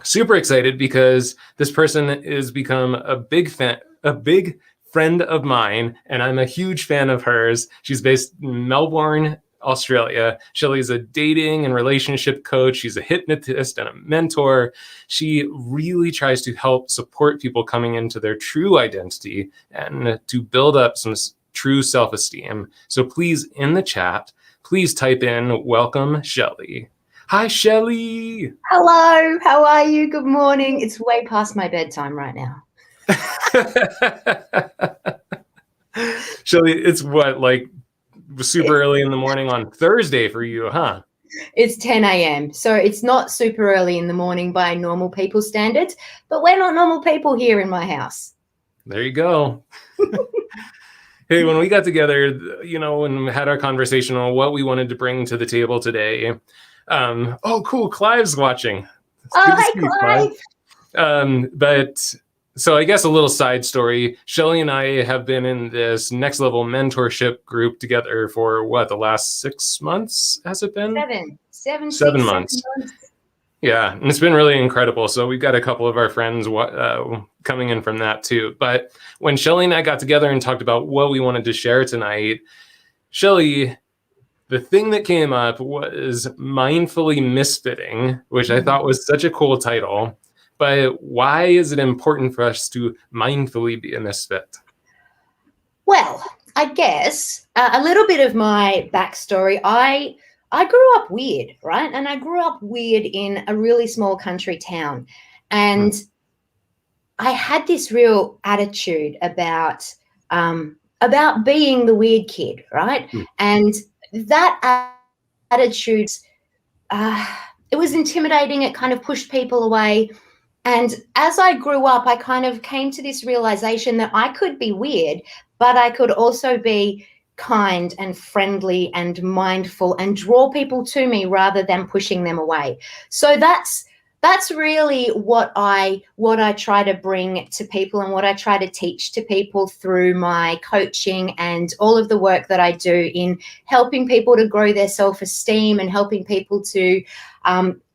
super excited because this person has become a big friend of mine, and I'm a huge fan of hers. She's based in Melbourne, Australia. Shelly's a dating and relationship coach. She's a hypnotist and a mentor. She really tries to help support people coming into their true identity and to build up some true self-esteem. So please, in the chat, please type in "welcome, Shelly." Hi, Shelly. Hello, how are you? Good morning. It's way past my bedtime right now. Shelly, it's what, like super early in the morning on Thursday for you, huh? It's 10 a.m. So it's not super early in the morning by normal people standards, but we're not normal people here in my house. There you go. Hey, when we got together, you know, and had our conversation on what we wanted to bring to the table today. Oh, cool. Clive's watching. Hi, Clive. But so I guess a little side story. Shelly and I have been in this next level mentorship group together for what, the last 6 months? Has it been? 7 months. Yeah, and it's been really incredible. So we've got a couple of our friends coming in from that too. But when Shelly and I got together and talked about what we wanted to share tonight, Shelly, the thing that came up was Mindfully Misfitting, which I thought was such a cool title. But why is it important for us to mindfully be a misfit? Well, I guess a little bit of my backstory. I grew up weird, right? And I grew up weird in a really small country town. And I had this real attitude about being the weird kid, right? And that attitude, it was intimidating. It kind of pushed people away. And as I grew up, I kind of came to this realization that I could be weird, but I could also be kind and friendly and mindful and draw people to me rather than pushing them away. So that's really what I try to bring to people and what I try to teach to people through my coaching and all of the work that I do in helping people to grow their self-esteem and helping people to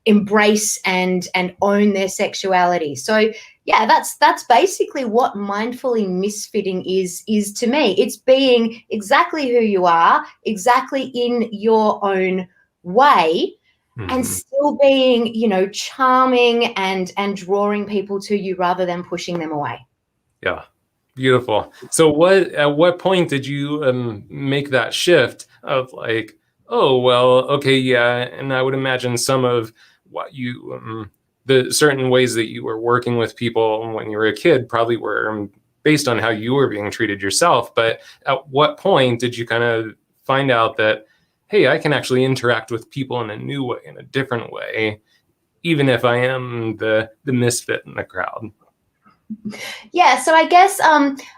embrace and own their sexuality. So yeah, that's basically what mindfully misfitting is to me. It's being exactly who you are, exactly in your own way, and still being, you know, charming and drawing people to you rather than pushing them away. Yeah, beautiful. So at what point did you make that shift of like, oh, well, okay, yeah, and I would imagine some of what you the certain ways that you were working with people when you were a kid probably were based on how you were being treated yourself. But at what point did you kind of find out that, hey, I can actually interact with people in a new way, in a different way, even if I am the misfit in the crowd? Yeah, so I guess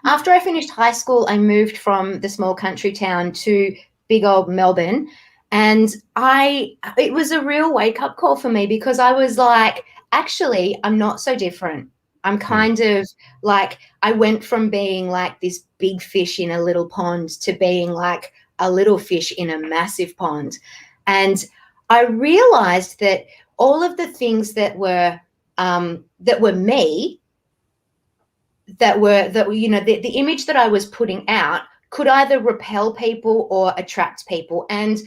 after I finished high school, I moved from the small country town to big old Melbourne. And it was a real wake-up call for me because I was like, actually, I'm not so different. I'm kind of like, I went from being like this big fish in a little pond to being like a little fish in a massive pond. And I realized that all of the things that were me, the image that I was putting out could either repel people or attract people. And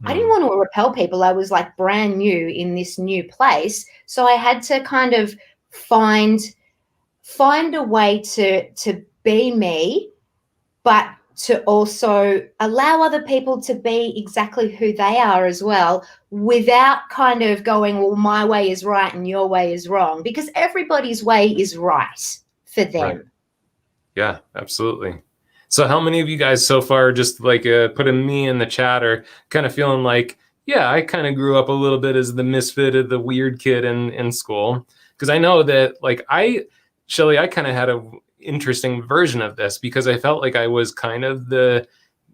I didn't want to repel people. I was like brand new in this new place. So I had to kind of find a way to be me, but to also allow other people to be exactly who they are as well, without kind of going, well, my way is right and your way is wrong, because everybody's way is right for them. Right. Yeah, absolutely. So how many of you guys so far just like putting me in the chat are kind of feeling like, yeah, I kind of grew up a little bit as the misfit of the weird kid in school? Because I know that like Shelly, I kind of had a interesting version of this because I felt like I was kind of the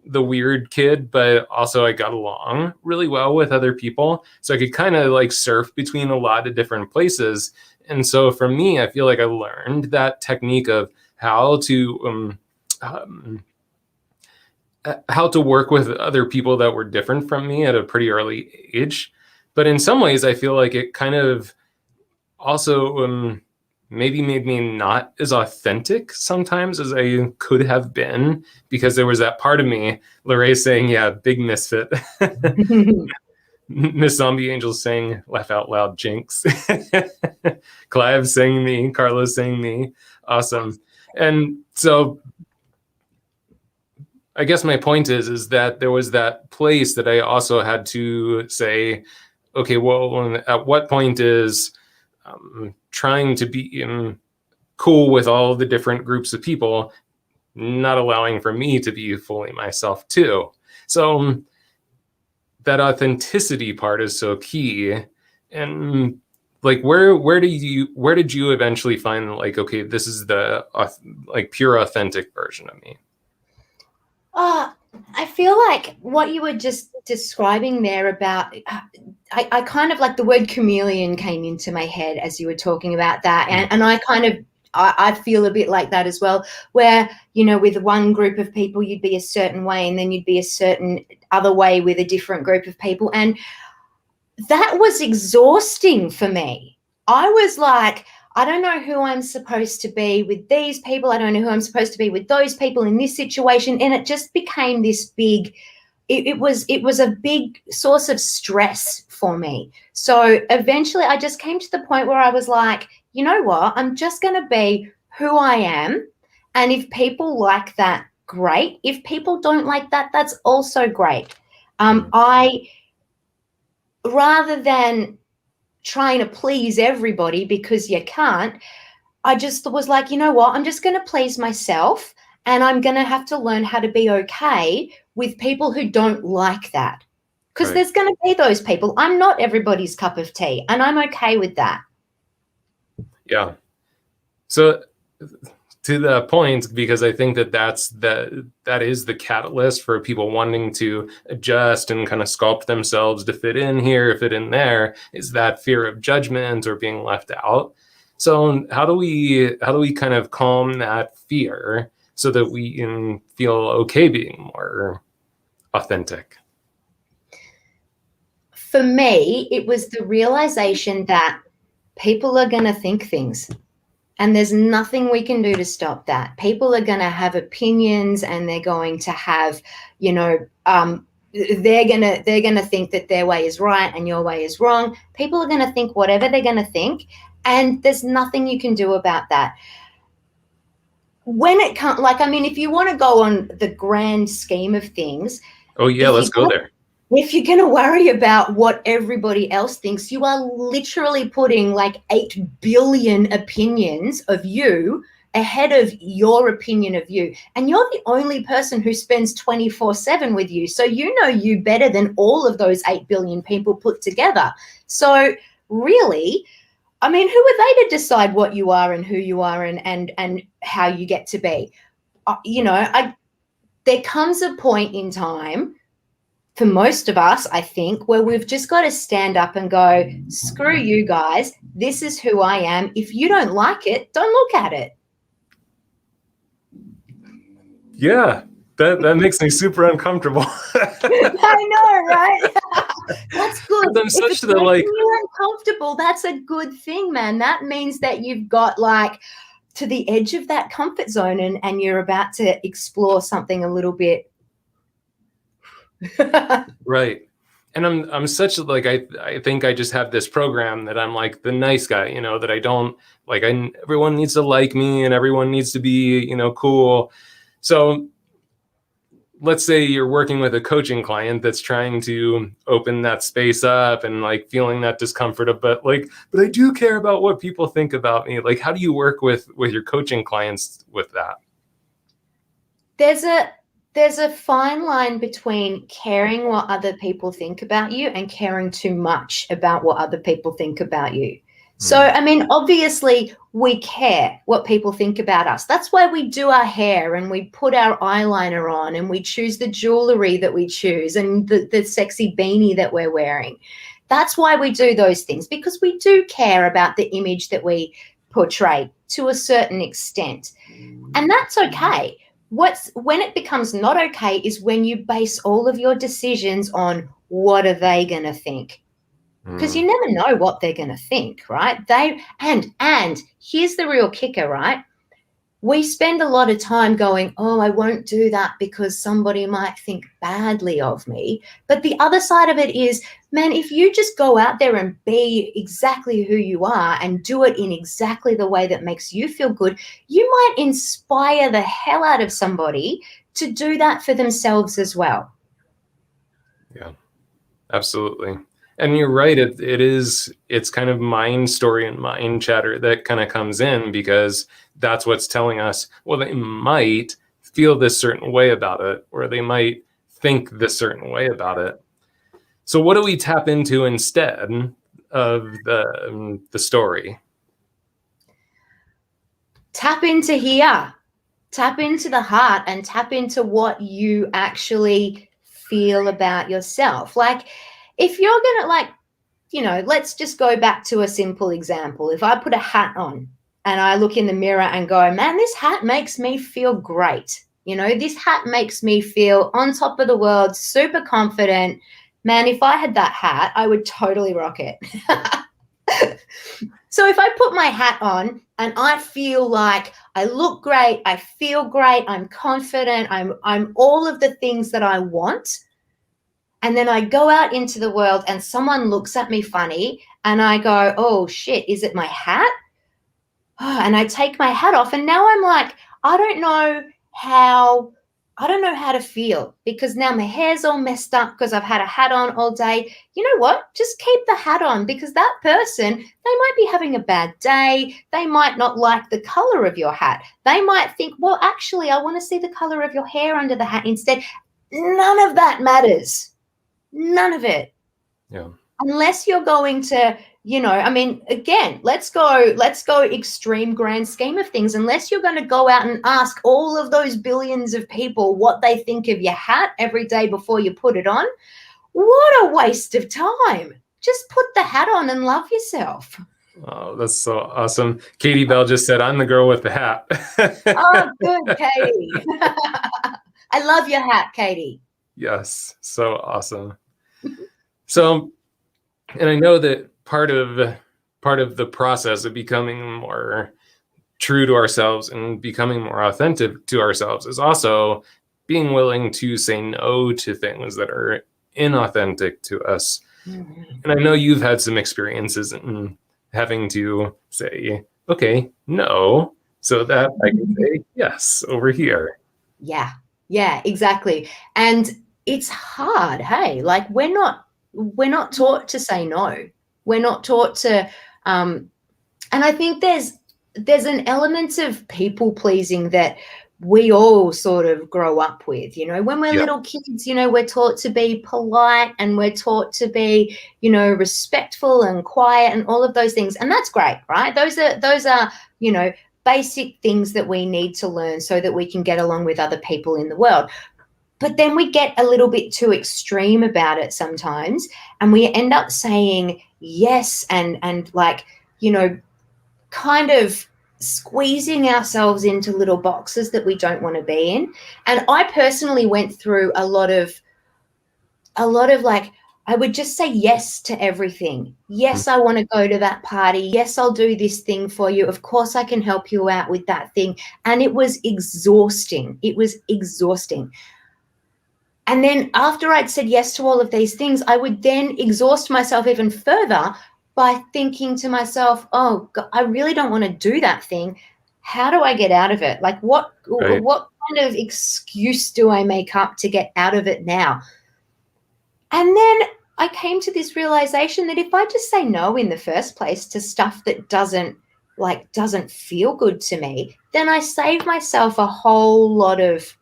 weird kid, but also I got along really well with other people. So I could kind of like surf between a lot of different places. And so for me, I feel like I learned that technique of how to work with other people that were different from me at a pretty early age. But in some ways, I feel like it kind of also maybe made me not as authentic sometimes as I could have been, because there was that part of me, Lorraine saying, yeah, big misfit. Miss Zombie Angel saying, laugh out loud, jinx. Clive saying me, Carlos saying me. Awesome. And so I guess my point is that there was that place that I also had to say, okay, well, at what point is trying to be cool with all the different groups of people not allowing for me to be fully myself too? So that authenticity part is so key. And like, where did you eventually find, like, okay, this is the like pure authentic version of me? I feel like what you were just describing there about, I kind of like the word chameleon came into my head as you were talking about that. And I kind of, I feel a bit like that as well, where, you know, with one group of people, you'd be a certain way, and then you'd be a certain other way with a different group of people. And that was exhausting for me. I was like, I don't know who I'm supposed to be with these people. I don't know who I'm supposed to be with those people in this situation. And it just became this big, it was a big source of stress for me. So eventually I just came to the point where I was like, you know what? I'm just going to be who I am. And if people like that, great. If people don't like that, that's also great. Rather than trying to please everybody, because you can't, I just was like, you know what, I'm just going to please myself, and I'm going to have to learn how to be okay with people who don't like that, because there's going to be those people. I'm not everybody's cup of tea, and I'm okay with that. Yeah. So to the point, because I think that is the catalyst for people wanting to adjust and kind of sculpt themselves to fit in here, fit in there, is that fear of judgment or being left out. So how do we kind of calm that fear so that we can feel okay being more authentic? For me, it was the realization that people are going to think things. And there's nothing we can do to stop that. People are going to have opinions, and they're going to have, you know, they're going to think that their way is right and your way is wrong. People are going to think whatever they're going to think, and there's nothing you can do about that. When it comes, like, I mean, if you want to go on the grand scheme of things. Oh yeah, let's go there. If you're going to worry about what everybody else thinks, you are literally putting like 8 billion opinions of you ahead of your opinion of you. And you're the only person who spends 24/7 with you. So you know you better than all of those 8 billion people put together. So really, I mean, who are they to decide what you are and who you are and how you get to be? You know, there comes a point in time, for most of us, I think, where we've just got to stand up and go, screw you guys, this is who I am. If you don't like it, don't look at it. Yeah, that makes me super uncomfortable. I know, right? That's good. I'm such the like, you're uncomfortable, that's a good thing, man. That means that you've got like to the edge of that comfort zone, and you're about to explore something a little bit. Right. And I'm such like, I think I just have this program that I'm like the nice guy, you know, that I don't like, everyone needs to like me and everyone needs to be, you know, cool. So let's say you're working with a coaching client that's trying to open that space up and like feeling that discomfort of, but I do care about what people think about me. Like, how do you work with your coaching clients with that? There's a fine line between caring what other people think about you and caring too much about what other people think about you. So, I mean, obviously we care what people think about us. That's why we do our hair and we put our eyeliner on and we choose the jewelry that we choose and the sexy beanie that we're wearing. That's why we do those things, because we do care about the image that we portray to a certain extent. And that's okay. When it becomes not okay is when you base all of your decisions on what are they going to think. because you never know what they're going to think, right? And here's the real kicker, right? We spend a lot of time going, oh, I won't do that because somebody might think badly of me. But the other side of it is, man, if you just go out there and be exactly who you are and do it in exactly the way that makes you feel good, you might inspire the hell out of somebody to do that for themselves as well. Yeah, absolutely. And you're right. It's kind of mind story and mind chatter that kind of comes in, because that's what's telling us, well, they might feel this certain way about it, or they might think this certain way about it. So what do we tap into instead of the story? Tap into here, tap into the heart, and tap into what you actually feel about yourself. Like, if you're going to, like, you know, let's just go back to a simple example. If I put a hat on and I look in the mirror and go, man, this hat makes me feel great. You know, this hat makes me feel on top of the world, super confident. Man, if I had that hat, I would totally rock it. So if I put my hat on and I feel like I look great, I feel great, I'm confident, I'm all of the things that I want, and then I go out into the world and someone looks at me funny and I go, oh shit, is it my hat? Oh, and I take my hat off and now I'm like, I don't know how to feel, because now my hair's all messed up because I've had a hat on all day. You know what? Just keep the hat on, because that person, they might be having a bad day. They might not like the color of your hat. They might think, well, actually, I want to see the color of your hair under the hat instead. None of that matters. None of it. Yeah. Unless you're going to, you know, I mean, again, let's go extreme grand scheme of things. Unless you're going to go out and ask all of those billions of people what they think of your hat every day before you put it on, what a waste of time. Just put the hat on and love yourself. Oh, that's so awesome. Katie Bell just said, I'm the girl with the hat. Oh, good, Katie. I love your hat, Katie. Yes, so awesome. So, and I know that part of the process of becoming more true to ourselves and becoming more authentic to ourselves is also being willing to say no to things that are inauthentic to us. Mm-hmm. And I know you've had some experiences in having to say, okay, no, so that I can say yes over here. Yeah, exactly. And it's hard. Hey, like, we're not taught to say no. We're not taught to, and I think there's an element of people pleasing that we all sort of grow up with. You know, when we're little kids, you know, we're taught to be polite and we're taught to be, you know, respectful and quiet and all of those things. And that's great, right? Those are, you know, basic things that we need to learn so that we can get along with other people in the world. But then we get a little bit too extreme about it sometimes, and we end up saying yes and like, you know, kind of squeezing ourselves into little boxes that we don't want to be in. And I personally went through a lot of like, I would just say yes to everything. Yes, I want to go to that party. Yes, I'll do this thing for you. Of course, I can help you out with that thing. And it was exhausting. And then after I'd said yes to all of these things, I would then exhaust myself even further by thinking to myself, oh, God, I really don't want to do that thing. How do I get out of it? Like, what kind of excuse do I make up to get out of it now? And then I came to this realization that if I just say no in the first place to stuff that doesn't feel good to me, then I save myself a whole lot of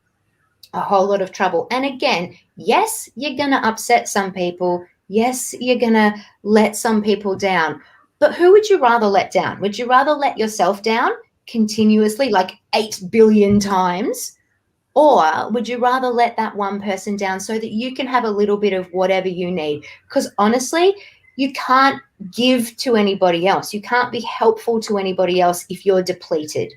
trouble. And again, yes, you're going to upset some people. Yes, you're going to let some people down. But who would you rather let down? Would you rather let yourself down continuously, like 8 billion times? Or would you rather let that one person down so that you can have a little bit of whatever you need? Because honestly, you can't give to anybody else. You can't be helpful to anybody else if you're depleted.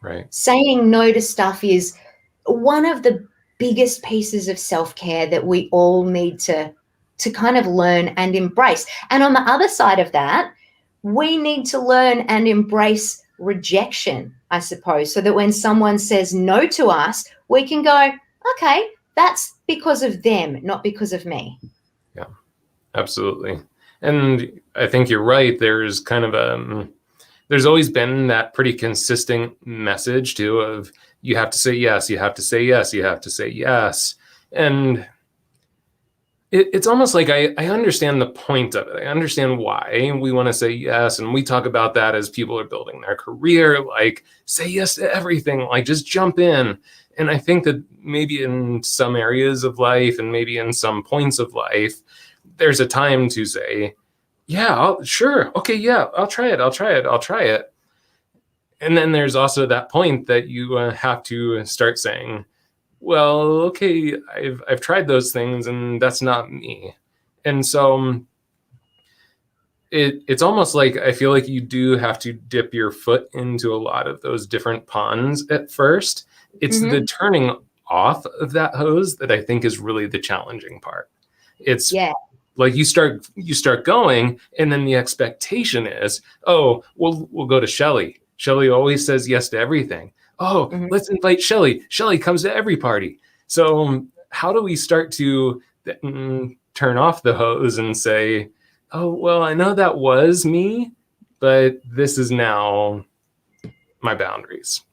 Right. Saying no to stuff is one of the biggest pieces of self-care that we all need to to kind of learn and embrace. And on the other side of that, we need to learn and embrace rejection, I suppose, so that when someone says no to us, we can go, okay, that's because of them, not because of me. Yeah, absolutely. And I think you're right. There's kind of there's always been that pretty consistent message too of you have to say yes, you have to say yes, you have to say yes. And it's almost like I understand the point of it. I understand why we want to say yes. And we talk about that as people are building their career, like say yes to everything, like just jump in. And I think that maybe in some areas of life and maybe in some points of life, there's a time to say, yeah, sure. Okay. Yeah, I'll try it. I'll try it. I'll try it. And then there's also that point that you have to start saying, well, okay, I've tried those things and that's not me. And so it's almost like I feel like you do have to dip your foot into a lot of those different ponds at first. It's the turning off of that hose that I think is really the challenging part. It's like you start going, and then the expectation is, oh, we'll go to Shelly. Shelly always says yes to everything. Oh, let's invite Shelly. Shelly comes to every party. So how do we start to turn off the hose and say, oh, well, I know that was me, but this is now my boundaries?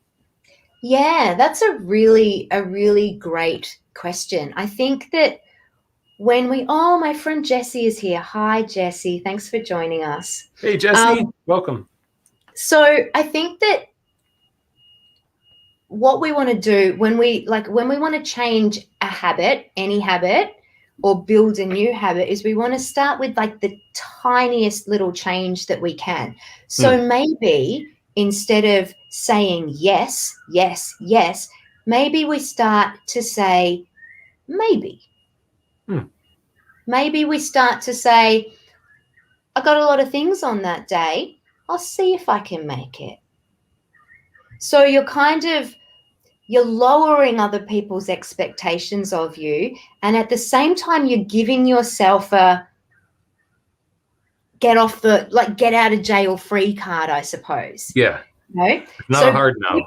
Yeah, that's a really great question. I think that when my friend Jessie is here. Hi, Jessie. Thanks for joining us. Hey, Jessie. Welcome. So I think that what we want to do when we want to change a habit, any habit, or build a new habit, is we want to start with like the tiniest little change that we can. So maybe instead of saying yes, yes, yes, maybe we start to say maybe. Maybe we start to say, I got a lot of things on that day. I'll see if I can make it. So you're lowering other people's expectations of you, and at the same time you're giving yourself a get out of jail free card, I suppose. Yeah. No? Not so hard now.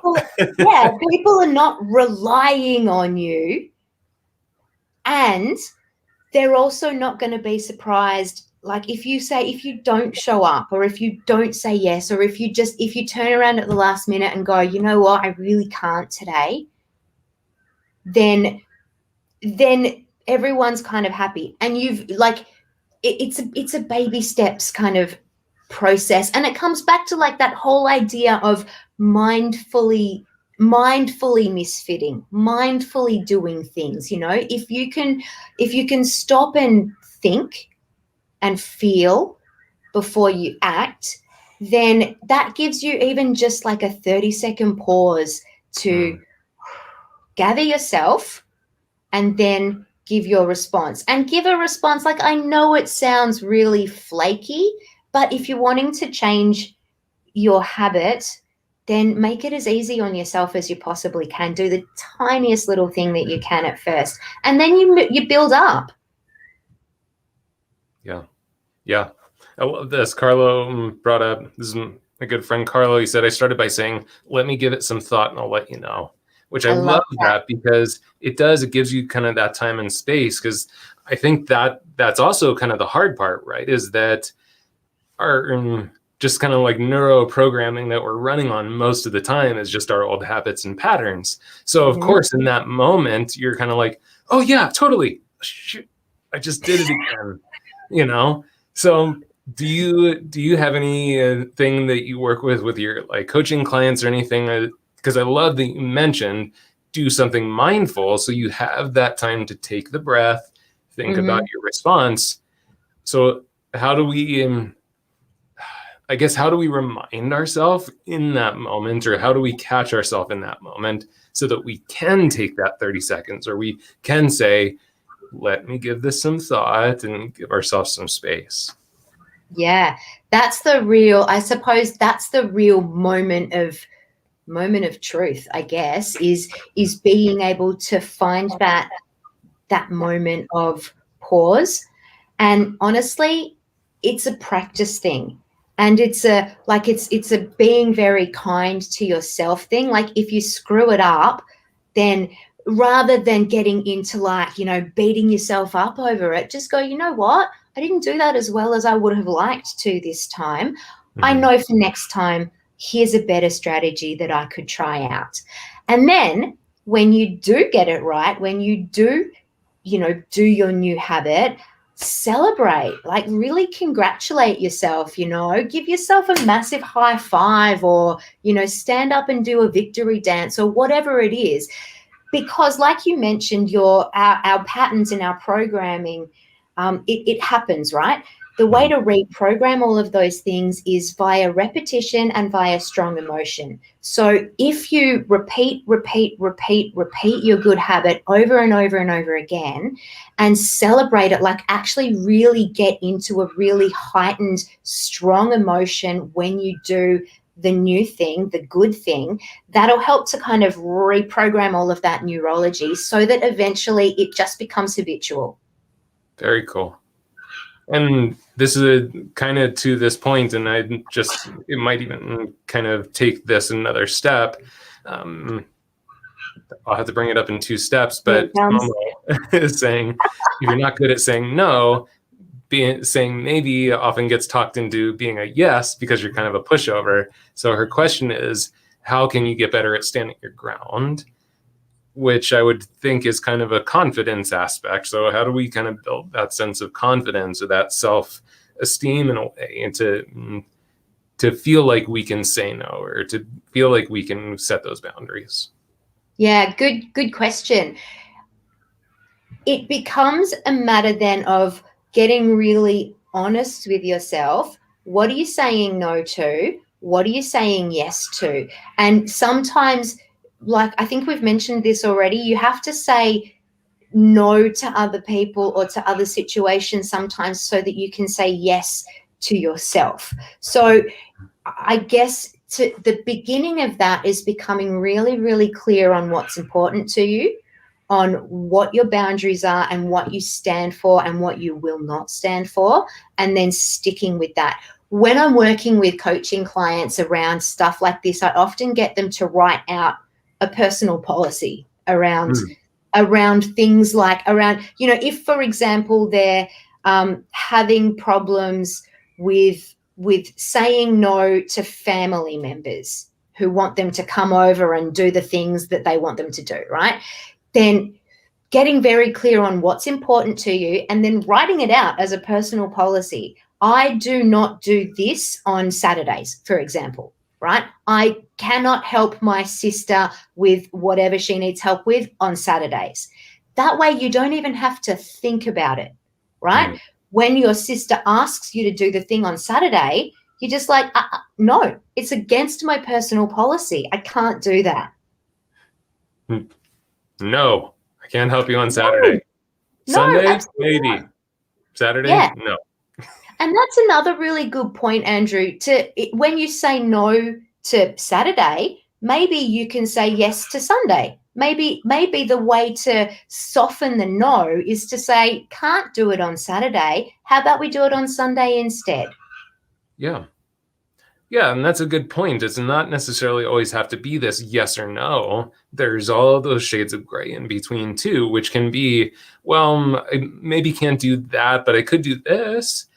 People are not relying on you, and they're also not going to be surprised. Like if you don't show up, or if you don't say yes, or if you turn around at the last minute and go, you know what, I really can't today, then everyone's kind of happy. And you've like, it's a baby steps kind of process. And it comes back to like that whole idea of mindfully misfitting, mindfully doing things. You know, if you can stop and think and feel before you act, then that gives you even just like a 30-second pause to gather yourself and then give your response. And give a response, like, I know it sounds really flaky, but if you're wanting to change your habit, then make it as easy on yourself as you possibly can. Do the tiniest little thing that you can at first, and then you build up. Yeah. I love this. Carlo brought up, this is a good friend, Carlo. He said, I started by saying, let me give it some thought and I'll let you know, which I love that because it gives you kind of that time and space. Because I think that's also kind of the hard part, right? Is that our just kind of like neuro programming that we're running on most of the time is just our old habits and patterns. So of course, in that moment, you're kind of like, oh yeah, totally. Shoot, I just did it again, you know? So do you have any thing that you work with your like coaching clients or anything? Because I love that you mentioned do something mindful, so you have that time to take the breath, think about your response. So how do we, I guess, how do we remind ourselves in that moment, or how do we catch ourselves in that moment so that we can take that 30 seconds, or we can say, let me give this some thought and give ourselves some space? Yeah, that's the real moment of truth, I guess, is being able to find that moment of pause And honestly, it's a practice thing. And it's a being very kind to yourself thing. Like if you screw it up, then rather than getting into like, beating yourself up over it, just go, you know what? I didn't do that as well as I would have liked to this time. I know for next time, here's a better strategy that I could try out. And then when you do get it right, when you do, do your new habit, celebrate, like really congratulate yourself, give yourself a massive high five, or, stand up and do a victory dance or whatever it is. Because like you mentioned, our patterns in our programming, it happens, right? The way to reprogram all of those things is via repetition and via strong emotion. So if you repeat your good habit over and over and over again and celebrate it, like actually really get into a really heightened, strong emotion when you do the new thing, the good thing, that'll help to kind of reprogram all of that neurology so that eventually it just becomes habitual. Very cool. And this is kind of to this point, and it might even kind of take this another step. I'll have to bring it up in 2 steps, but Momo is saying, if you're not good at saying no, saying maybe often gets talked into being a yes because you're kind of a pushover. So her question is, how can you get better at standing your ground? Which I would think is kind of a confidence aspect. So how do we kind of build that sense of confidence or that self-esteem in a way, and to feel like we can say no, or to feel like we can set those boundaries? Yeah, good question. It becomes a matter then of getting really honest with yourself. What are you saying no to? What are you saying yes to? And sometimes, like I think we've mentioned this already, you have to say no to other people or to other situations sometimes so that you can say yes to yourself. So I guess the beginning of that is becoming really, really clear on what's important to you, on what your boundaries are and what you stand for and what you will not stand for, and then sticking with that. When I'm working with coaching clients around stuff like this, I often get them to write out a personal policy around things like if, for example, they're having problems with saying no to family members who want them to come over and do the things that they want them to do, right? Then getting very clear on what's important to you and then writing it out as a personal policy. I do not do this on Saturdays, for example, right? I cannot help my sister with whatever she needs help with on Saturdays. That way you don't even have to think about it, right? When your sister asks you to do the thing on Saturday, you're just like, no, it's against my personal policy. I can't do that. No, I can't help you on Saturday. No, Sunday, maybe. Not. Saturday, yeah. No. And that's another really good point, Andrew. When you say no to Saturday, maybe you can say yes to Sunday. Maybe the way to soften the no is to say, can't do it on Saturday. How about we do it on Sunday instead? Yeah. Yeah, and that's a good point. It's not necessarily always have to be this yes or no. There's all of those shades of gray in between too, which can be, well, I maybe can't do that, but I could do this.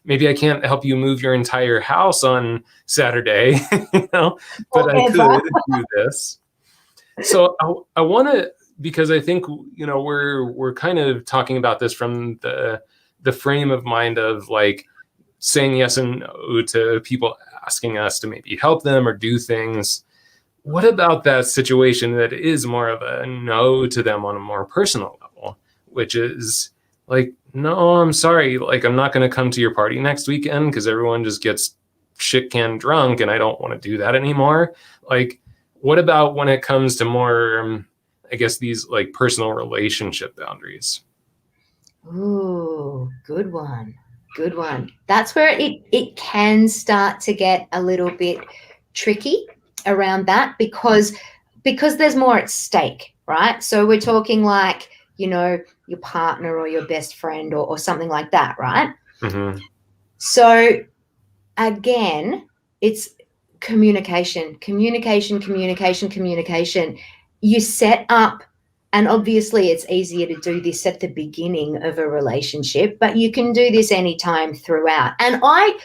Maybe I can't help you move your entire house on Saturday, but I could do this. So I want to, because I think, we're kind of talking about this from the frame of mind of like saying yes and no to people asking us to maybe help them or do things. What about that situation that is more of a no to them on a more personal level, which is like, no, I'm sorry, like I'm not going to come to your party next weekend because everyone just gets shit can drunk and I don't want to do that anymore. Like, what about when it comes to more, I guess, these like personal relationship boundaries? Ooh, good one. Good one. That's where it can start to get a little bit tricky around that because there's more at stake, right? So we're talking like, your partner or your best friend or something like that, right? Mm-hmm. So again, it's communication. You set up, and obviously it's easier to do this at the beginning of a relationship, but you can do this anytime throughout. And I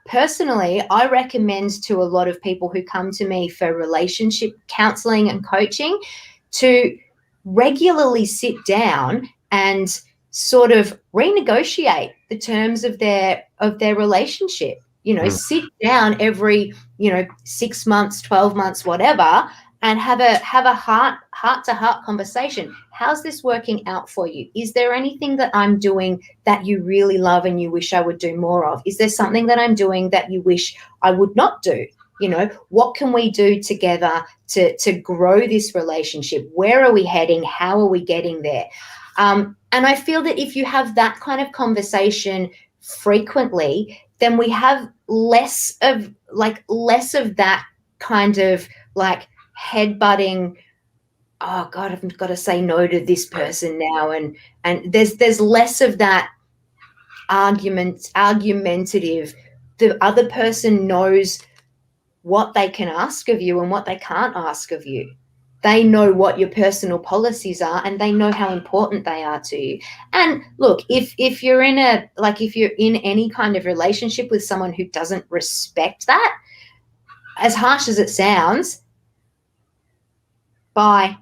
personally, I recommend to a lot of people who come to me for relationship counseling and coaching to regularly sit down and sort of renegotiate the terms of their relationship. Sit down every 6 months, 12 months, whatever, and have a heart to heart conversation. How's this working out for you? Is there anything that I'm doing that you really love and you wish I would do more of? Is there something that I'm doing that you wish I would not do? What can we do together to grow this relationship? Where are we heading? How are we getting there? And I feel that if you have that kind of conversation frequently, then we have less of that kind of like headbutting. Oh God, I've got to say no to this person now, and there's less of that argumentative. The other person knows what they can ask of you and what they can't ask of you. They know what your personal policies are, and they know how important they are to you. And look, if you're in any kind of relationship with someone who doesn't respect that, as harsh as it sounds, bye.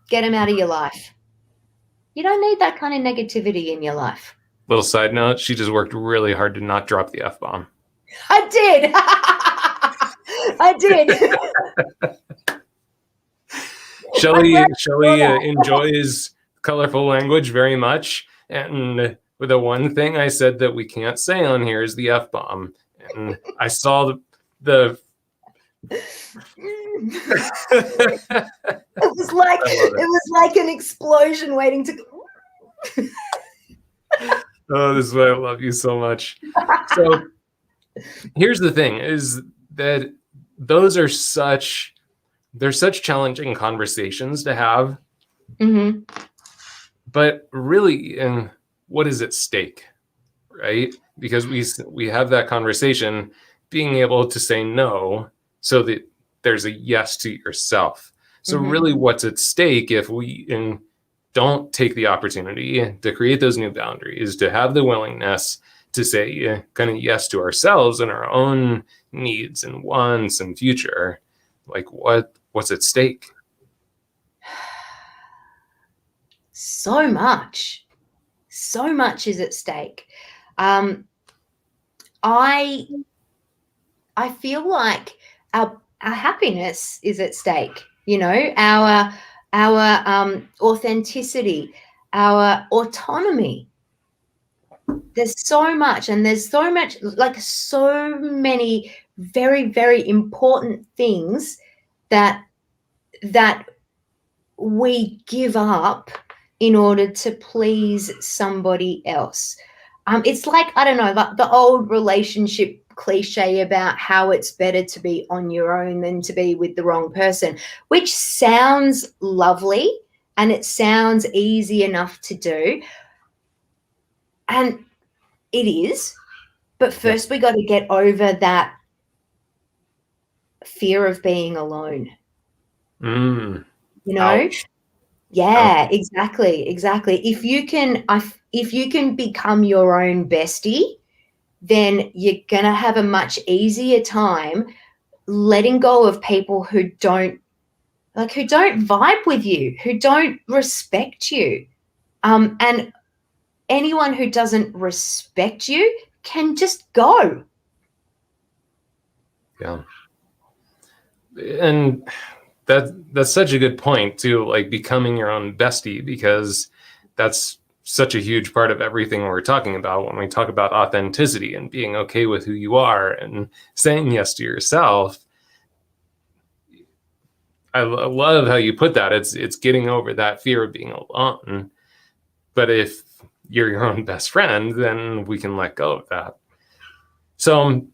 Get them out of your life. You don't need that kind of negativity in your life. Little side note, she just worked really hard to not drop the F-bomb. I did. I did. Shelly enjoys colorful language very much, and the one thing I said that we can't say on here is the F-bomb, and I saw the it was like an explosion waiting to go. Oh, this is why I love you so much. So here's the thing, is that those are such challenging conversations to have. Mm-hmm. But really, what is at stake, right? Because we have that conversation, being able to say no so that there's a yes to yourself. So really, what's at stake if we don't take the opportunity to create those new boundaries, to have the willingness to say kind of yes to ourselves and our own needs and wants and future? Like what's at stake? So much is at stake. I feel like our happiness is at stake. Our authenticity, our autonomy. There's so much, and there's so many very, very important things that we give up in order to please somebody else. It's like, I don't know, like the old relationship cliche about how it's better to be on your own than to be with the wrong person, which sounds lovely and it sounds easy enough to do. And it is. But first we got to get over that fear of being alone. Ouch. Yeah, exactly. If you can become your own bestie, then you're going to have a much easier time letting go of people who don't vibe with you, who don't respect you. And anyone who doesn't respect you can just go. Yeah. And that's such a good point too, like becoming your own bestie, because that's such a huge part of everything we're talking about when we talk about authenticity and being okay with who you are and saying yes to yourself. I love how you put that. It's getting over that fear of being alone. But if you're your own best friend, then we can let go of that. So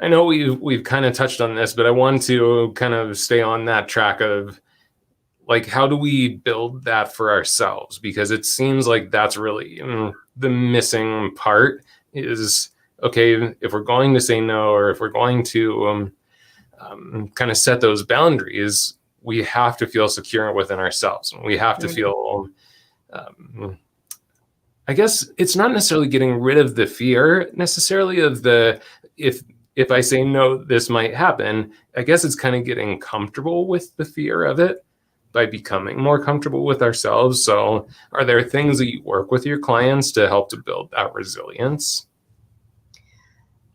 I know we've kind of touched on this, but I want to kind of stay on that track of like, how do we build that for ourselves? Because it seems like that's really the missing part is, okay, if we're going to say no, or if we're going to kind of set those boundaries, we have to feel secure within ourselves. And we have to feel, I guess it's not necessarily getting rid of the fear necessarily of the, if I say no, this might happen. I guess it's kind of getting comfortable with the fear of it by becoming more comfortable with ourselves. So are there things that you work with your clients to help to build that resilience?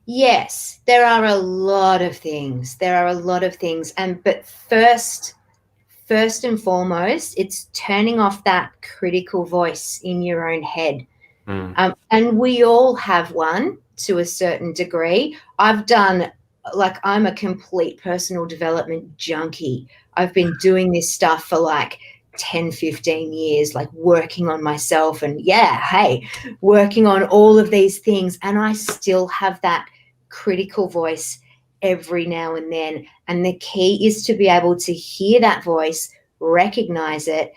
Yes, there are a lot of things. But first and foremost, it's turning off that critical voice in your own head. And we all have one to a certain degree. I'm a complete personal development junkie. I've been doing this stuff for like 10, 15 years, like working on myself and working on all of these things. And I still have that critical voice every now and then. And the key is to be able to hear that voice, recognize it,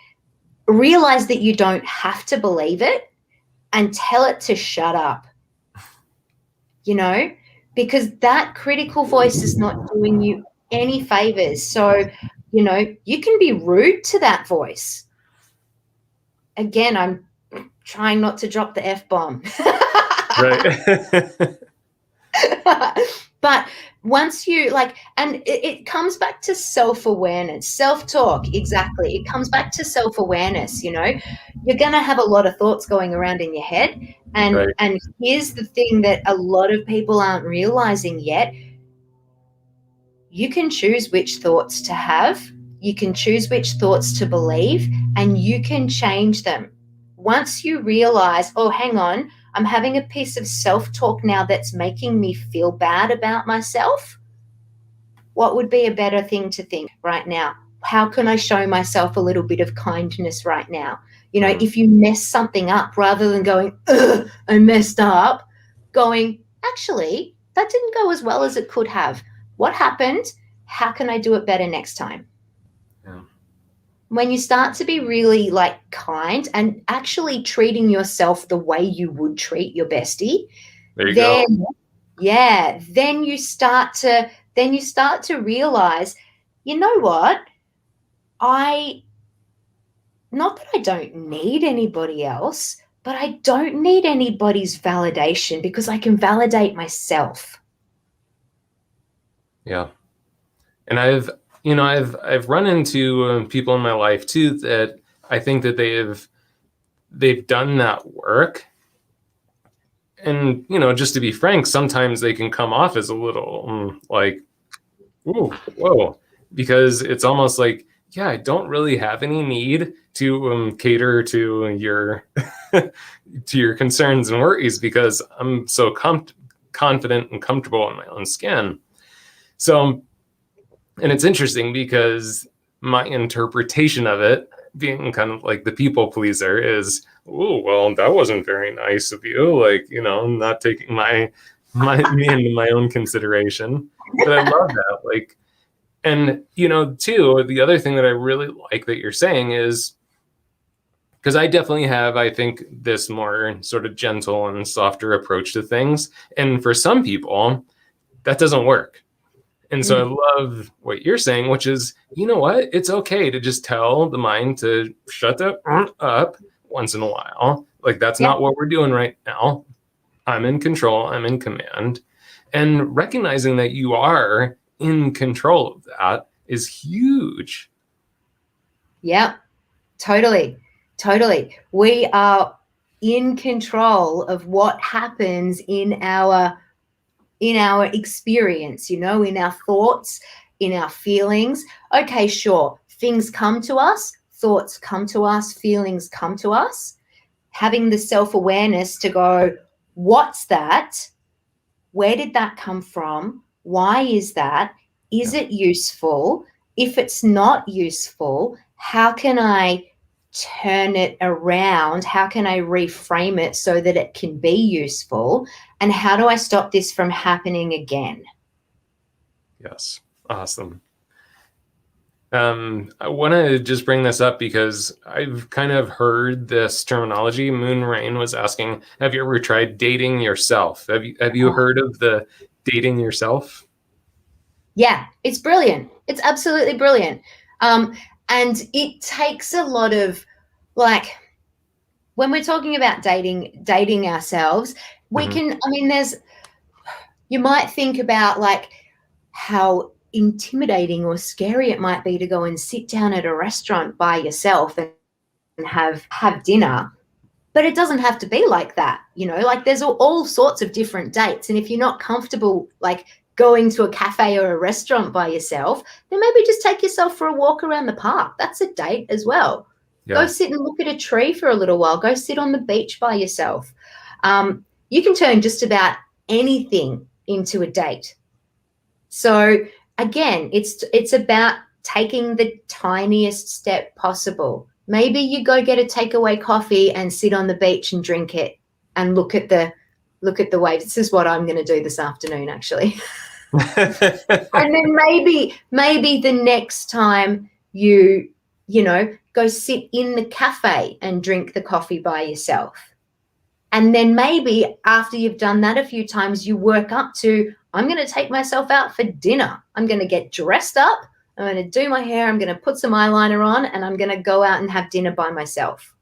realize that you don't have to believe it, and tell it to shut up, because that critical voice is not doing you any favors. So, you can be rude to that voice. Again, I'm trying not to drop the F-bomb. Right. But once you and it comes back to self-awareness, self-talk. Exactly. It comes back to self-awareness. You're going to have a lot of thoughts going around in your head. And here's the thing that a lot of people aren't realizing yet. You can choose which thoughts to have. You can choose which thoughts to believe, and you can change them. Once you realize, oh, hang on, I'm having a piece of self-talk now that's making me feel bad about myself. What would be a better thing to think right now? How can I show myself a little bit of kindness right now? If you mess something up, rather than going, ugh, I messed up, going, actually, that didn't go as well as it could have. What happened? How can I do it better next time? Yeah. When you start to be really kind and actually treating yourself the way you would treat your bestie, there you go. Then you start to realize, you know what? Not that I don't need anybody else, but I don't need anybody's validation because I can validate myself. Yeah. And I've run into people in my life too that I think that they've done that work. And, just to be frank, sometimes they can come off as a little like, ooh, whoa, because it's almost like, yeah, I don't really have any need to cater to your to your concerns and worries because I'm so confident and comfortable in my own skin. So, and it's interesting because my interpretation of it being kind of like the people pleaser is, oh, well, that wasn't very nice of you. Like, not taking me into my own consideration. But I love that. Like, and, too, the other thing that I really like that you're saying is, because I definitely have, I think, this more sort of gentle and softer approach to things. And for some people, that doesn't work. And so I love what you're saying, which is, you know what? It's okay to just tell the mind to shut up once in a while. Like, that's not what we're doing right now. I'm in control. I'm in command. And recognizing that you are in control of that is huge. Yeah, totally. We are in control of what happens in our experience, in our thoughts, in our feelings. Okay, sure. Things come to us, thoughts come to us, feelings come to us. Having the self-awareness to go, what's that? Where did that come from? Why is that? Is it useful? If it's not useful, how can I turn it around? How can I reframe it so that it can be useful? And how do I stop this from happening again? Yes. Awesome. I want to just bring this up because I've kind of heard this terminology. Moon Rain was asking, have you ever tried dating yourself? Have you Oh, heard of the dating yourself? yeah, it's brilliant. It's absolutely brilliant. Um, and it takes a lot of, like, when we're talking about dating ourselves, we Hmm. can, I mean, you might think about like how intimidating or scary it might be to go and sit down at a restaurant by yourself and have dinner. But it doesn't have to be like that, like there's all sorts of different dates. And if you're not comfortable like going to a cafe or a restaurant by yourself, then maybe just take yourself for a walk around the park. That's a date as well. Go Yeah. sit and look at a tree for a little while. Go sit on the beach by yourself. You can turn just about anything into a date. So again, it's about taking the tiniest step possible. Maybe you go get a takeaway coffee and sit on the beach and drink it and look at the waves. This is what I'm going to do this afternoon, actually. And then maybe the next time you go sit in the cafe and drink the coffee by yourself. And then maybe after you've done that a few times, you work up to, I'm going to take myself out for dinner. I'm going to get dressed up. I'm going to do my hair. I'm going to put some eyeliner on, and I'm going to go out and have dinner by myself.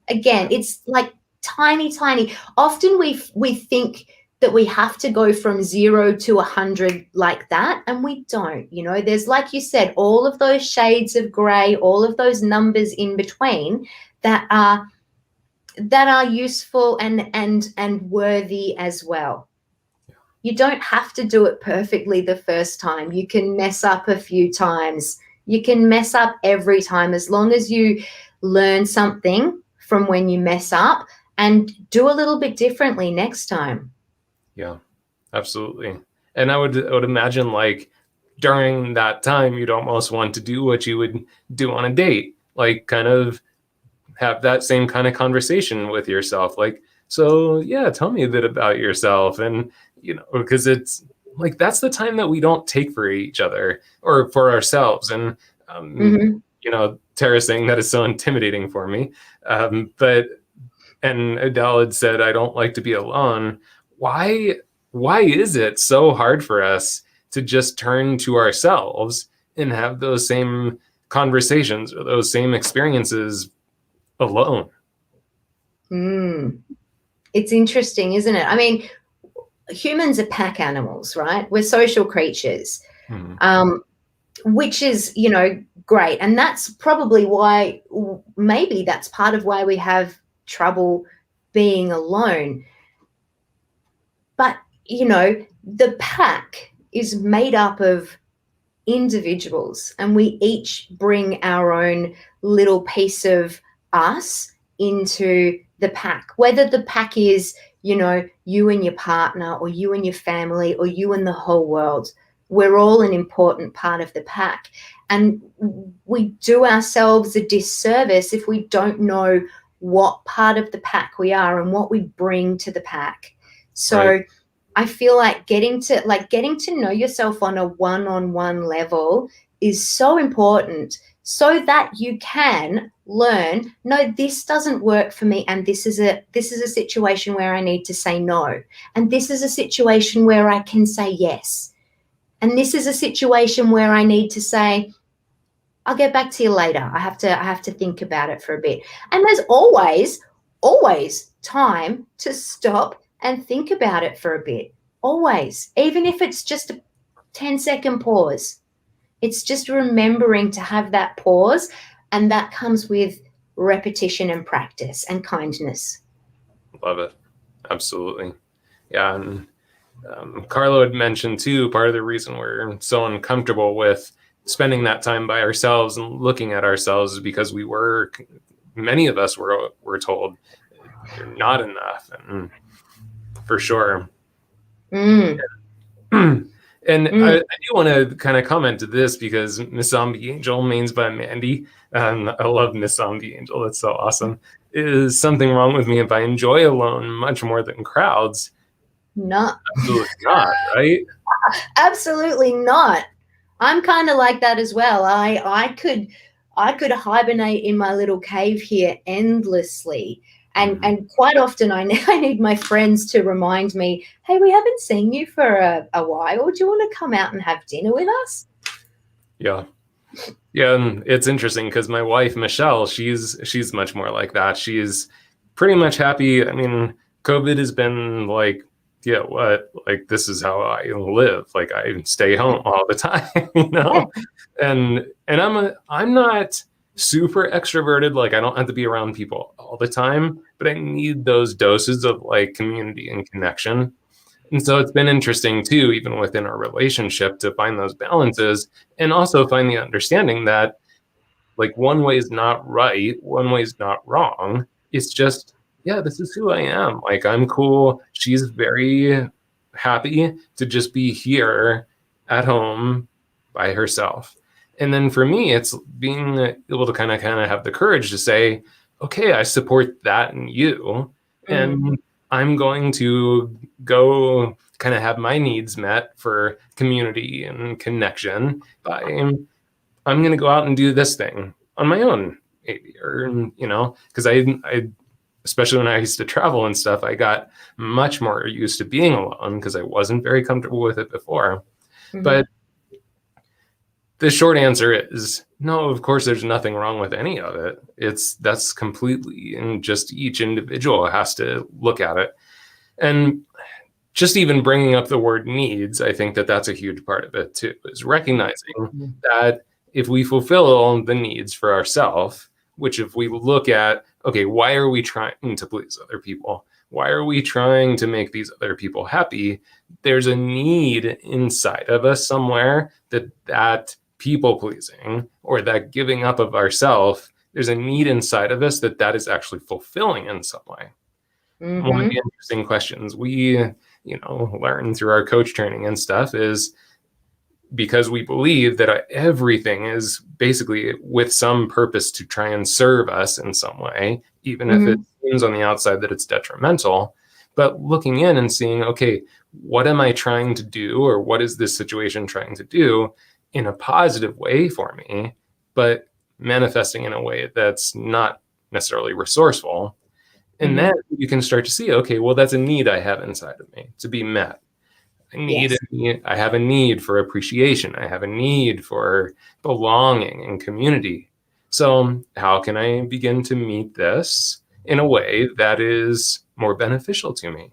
Again, it's like tiny, tiny. Often we think that we have to go from 0 to 100 like that, and we don't. There's, like you said, all of those shades of gray, all of those numbers in between that are useful and worthy as well. You don't have to do it perfectly the first time. You can mess up a few times. You can mess up every time, as long as you learn something from when you mess up and do a little bit differently next time. Yeah, absolutely. And I would imagine like during that time, you'd almost want to do what you would do on a date, like kind of have that same kind of conversation with yourself. Like, so yeah, tell me a bit about yourself. And, because it's like that's the time that we don't take for each other or for ourselves. And, Mm-hmm. Tara saying that is so intimidating for me. But and Adele had said, I don't like to be alone. Why why is it so hard for us to just turn to ourselves and have those same conversations or those same experiences alone? Mm. It's interesting, isn't it? I mean, humans are pack animals, right? We're social creatures. Hmm. Which is, great. And that's probably why, maybe that's part of why we have trouble being alone. But, the pack is made up of individuals, and we each bring our own little piece of us into the pack, whether the pack is, you and your partner, or you and your family, or you and the whole world. We're all an important part of the pack. And we do ourselves a disservice if we don't know what part of the pack we are and what we bring to the pack. Right. So I feel like getting to know yourself on a one-on-one level is so important, so that you can learn, no, this doesn't work for me, and this is a situation where I need to say no, and this is a situation where I can say yes, and this is a situation where I need to say, I'll get back to you later. I have to think about it for a bit. And there's always time to stop and think about it for a bit. Always. Even if it's just a 10-second pause. It's just remembering to have that pause, and that comes with repetition and practice and kindness. Love it. Absolutely. Yeah. And Carlo had mentioned too, part of the reason we're so uncomfortable with spending that time by ourselves and looking at ourselves is because many of us were told you're not enough. And for sure. Mm, And I mm. do want to kind of comment to this because Miss Zombie Angel, means by Mandy, I love Miss Zombie Angel. That's so awesome. Is something wrong with me if I enjoy alone much more than crowds? No, Absolutely not, right? absolutely not. I'm kind of like that as well. I could hibernate in my little cave here endlessly. And quite often I need my friends to remind me, hey, we haven't seen you for a while. Do you want to come out and have dinner with us? Yeah. Yeah, and it's interesting because my wife Michelle, she's much more like that. She's pretty much happy. I mean, COVID has been like, yeah, what? Like this is how I live. Like I stay home all the time, you Yeah. know? And I'm not super extroverted. Like I don't have to be around people all the time, but I need those doses of like community and connection. And so it's been interesting too, even within our relationship, to find those balances and also find the understanding that like one way is not right, one way is not wrong. It's just, yeah, this is who I am. Like I'm cool. She's very happy to just be here at home by herself. And then for me, it's being able to kind of have the courage to say, okay, I support that in you. Mm, And I'm going to go kind of have my needs met for community and connection by I'm going to go out and do this thing on my own, maybe, or because I, especially when I used to travel and stuff, I got much more used to being alone because I wasn't very comfortable with it before. mhm, But the short answer is no. Of course, there's nothing wrong with any of it. That's completely, and just each individual has to look at it. And just even bringing up the word needs, I think that that's a huge part of it too, is recognizing mhm, that if we fulfill the needs for ourselves, which if we look at, okay, why are we trying to please other people? Why are we trying to make these other people happy? There's a need inside of us somewhere that people pleasing or that giving up of ourselves, there's a need inside of us that is actually fulfilling in some way. One of the mhm, interesting questions we learn through our coach training and stuff is because we believe that everything is basically with some purpose to try and serve us in some way, even if it mhm, seems on the outside that it's detrimental. But looking in and seeing, okay, what am I trying to do, or what is this situation trying to do in a positive way for me, but manifesting in a way that's not necessarily resourceful. And then mhm. you can start to see, okay, well, that's a need I have inside of me to be met. Yes. I have a need for appreciation. I have a need for belonging and community. So, how can I begin to meet this in a way that is more beneficial to me?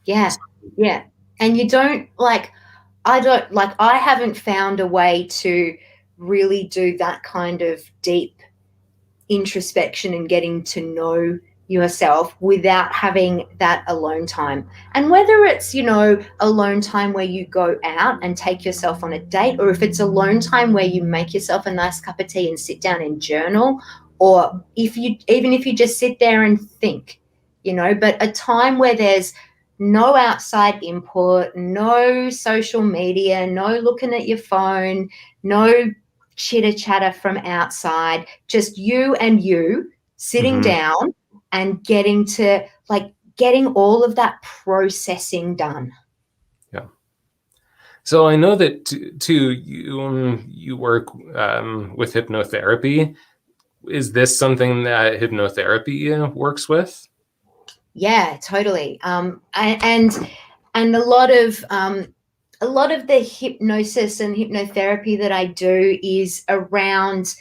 Yeah. Yeah. And you don't like, I haven't found a way to really do that kind of deep introspection and getting to know yourself without having that alone time. And whether it's, alone time where you go out and take yourself on a date, or if it's alone time where you make yourself a nice cup of tea and sit down and journal, or if you just sit there and think, but a time where there's no outside input, no social media, no looking at your phone, no chitter chatter from outside, just you and you sitting Mhm. down and getting all of that processing done. Yeah. So I know that too. You work with hypnotherapy. Is this something that hypnotherapy works with? Yeah, totally. And a lot of the hypnosis and hypnotherapy that I do is around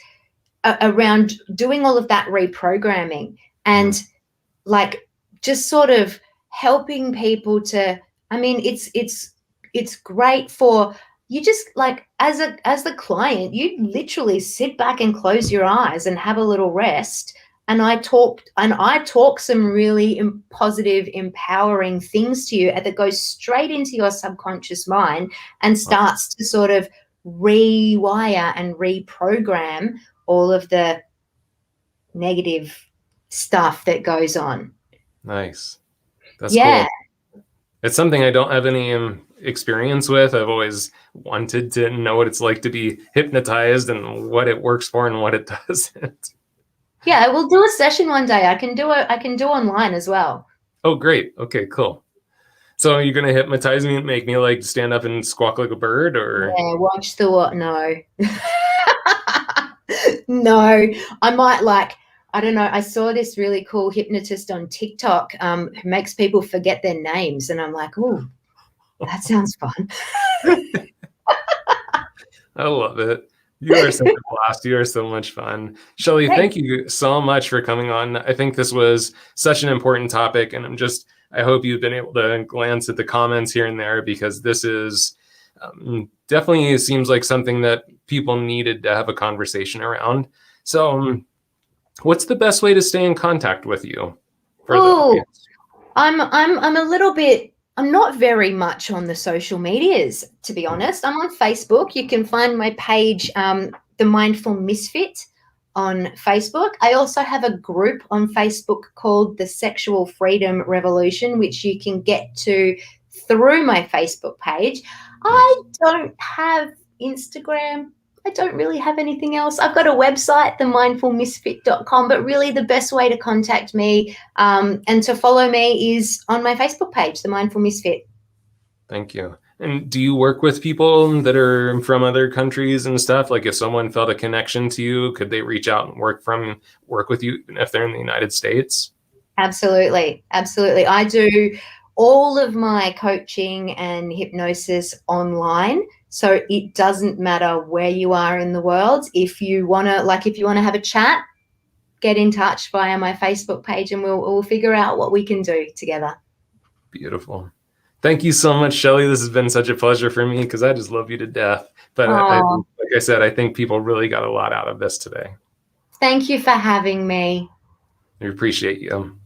doing all of that reprogramming Mhm. and like just sort of helping people to, I mean, it's great for you, just like as the client, you literally sit back and close your eyes and have a little rest. And I talk some really positive, empowering things to you that goes straight into your subconscious mind and starts to sort of rewire and reprogram all of the negative stuff that goes on. Nice. That's Yeah. cool. It's something I don't have any experience with. I've always wanted to know what it's like to be hypnotized and what it works for and what it doesn't. Yeah, we'll do a session one day. I can do online as well. Oh, great. Okay, cool. So are you going to hypnotize me and make me like stand up and squawk like a bird, or? Yeah, watch the what? No. No, I might like, I don't know. I saw this really cool hypnotist on TikTok who makes people forget their names. And I'm like, oh, that sounds fun. I love it. You are such a blast. You are so much fun. Shelly, Hey, thank you so much for coming on. I think this was such an important topic, and I hope you've been able to glance at the comments here and there, because this is definitely seems like something that people needed to have a conversation around. So, what's the best way to stay in contact with you for the oh, audience? I'm a little bit, I'm not very much on the social medias, to be honest. I'm on Facebook. You can find my page, The Mindful Misfit, on Facebook. I also have a group on Facebook called the Sexual Freedom Revolution, which you can get to through my Facebook page. I don't have Instagram. I don't really have anything else. I've got a website, themindfulmisfit.com, but really the best way to contact me and to follow me is on my Facebook page, The Mindful Misfit. Thank you. And do you work with people that are from other countries and stuff? Like if someone felt a connection to you, could they reach out and work with you if they're in the United States? Absolutely. Absolutely. I do all of my coaching and hypnosis online. So it doesn't matter where you are in the world. If you want to have a chat, get in touch via my Facebook page and we'll figure out what we can do together. Beautiful. Thank you so much, Shelly. This has been such a pleasure for me because I just love you to death. But Oh, like I said, I think people really got a lot out of this today. thank you for having me. We appreciate you.